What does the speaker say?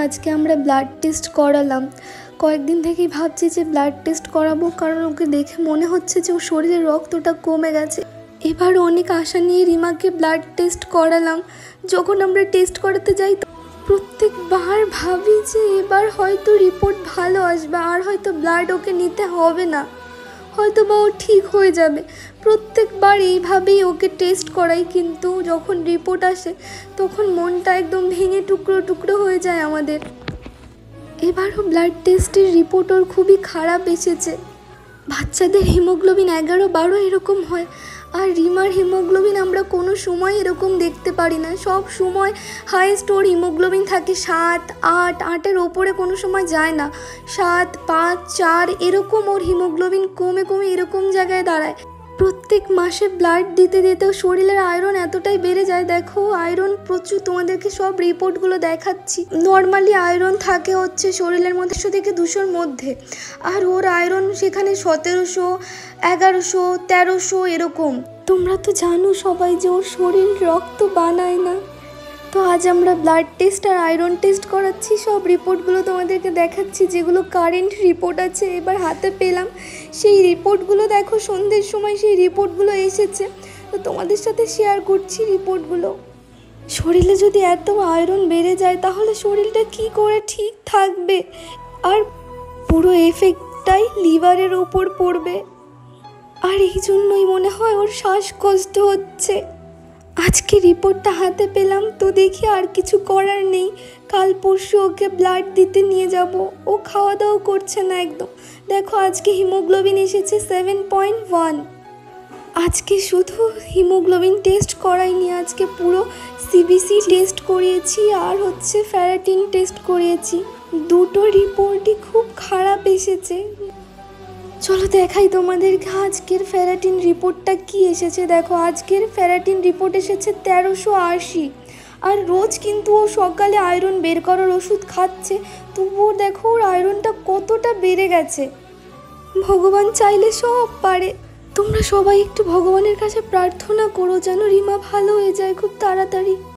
আজকে আমরা blood test করালাম। কয়েকদিন থেকেই ভাবছি যে ব্লাড টেস্ট করাবো, কারণ ওকে দেখে মনে হচ্ছে যে ওর শরীরের রক্তটা কমে গেছে। এবার অনেক আশা নিয়ে রিমাকে ব্লাড টেস্ট করালাম। যখন আমরা টেস্ট করাতে যাই প্রত্যেকবার ভাবি যে এবার হয়তো রিপোর্ট ভালো আসবে, আর হয়তো ব্লাড ওকে নিতে হবে না, হয়তো বা ও ঠিক হয়ে যাবে। প্রত্যেকবার এইভাবেই ওকে টেস্ট করাই, কিন্তু যখন রিপোর্ট আসে তখন মনটা একদম ভেঙে টুকরো টুকরো হয়ে যায় আমাদের। এবারও ব্লাড টেস্টের রিপোর্ট ওর খুবই খারাপ এসেছে। বাচ্চাদের হিমোগ্লোবিন 11-12 এরকম হয়, আর রিমার হিমোগ্লোবিন আমরা কোনো সময় এরকম দেখতে পারি না। সব সময় হাইয়েস্ট ওর হিমোগ্লোবিন থাকে 7, 8, 8-এর ওপরে কোনো সময় যায় না। 7, 5, 4 এরকম ওর হিমোগ্লোবিন কমে কমে এরকম জায়গায় দাঁড়ায়। প্রত্যেক মাসে ব্লাড দিতে দিতেও শরীরের আয়রন এতটাই বেড়ে যায়। দেখো আয়রন প্রচুর, তোমাদেরকে সব রিপোর্টগুলো দেখাচ্ছি। নর্মালি আয়রন থাকে হচ্ছে শরীরের মধ্যে 100 থেকে 200-র মধ্যে, আর ওর আয়রন সেখানে 1700, 1100, 1300 এরকম। তোমরা তো জানো সবাই যে ওর শরীর রক্ত বানায় না। তো আজ আমরা ব্লাড টেস্ট আর আয়রন টেস্ট করাচ্ছি, সব রিপোর্টগুলো তোমাদেরকে দেখাচ্ছি, যেগুলো কারেন্ট রিপোর্ট আছে এবার হাতে পেলাম। সেই রিপোর্টগুলো দেখো সন্ধ্যের সময় সেই রিপোর্টগুলো এসেছে, তো তোমাদের সাথে শেয়ার করছি রিপোর্টগুলো। শরীরে যদি এত আয়রন বেড়ে যায় তাহলে শরীরটা কি করে ঠিক থাকবে, আর পুরো এফেক্টটাই লিভারের ওপর পড়বে। আর এই জন্যই মনে হয় ওর শ্বাসকষ্ট হচ্ছে। আজকে রিপোর্টটা হাতে পেলাম, তো দেখি আর কিছু করার নেই। কাল পরশু ওকে ব্লাড দিতে নিয়ে যাব। ও খাওয়া দাওয়া করছে না একদম। দেখো আজকে হিমোগ্লোবিন এসেছে 7.1। আজকে শুধু হিমোগ্লোবিন টেস্ট করাইনি, আজকে পুরো সিবিসি টেস্ট করিয়েছি আর হচ্ছে ফেরাটিন টেস্ট করিয়েছি। দুটো রিপোর্টই খুব খারাপ এসেছে। চলো দেখাই তোমাদেরকে আজকের ফেরাটিন রিপোর্টটা কি এসেছে। দেখো আজকের ফেরাটিন রিপোর্ট এসেছে 1380। আর রোজ কিন্তু ও সকালে আয়রন বের করার ওষুধ খাচ্ছে, তবুও দেখো ওর আয়রনটা কতটা বেড়ে গেছে। ভগবান চাইলে সব পারে। তোমরা সবাই একটু ভগবানের কাছে প্রার্থনা করো যেন রিমা ভালো হয়ে যায় খুব তাড়াতাড়ি।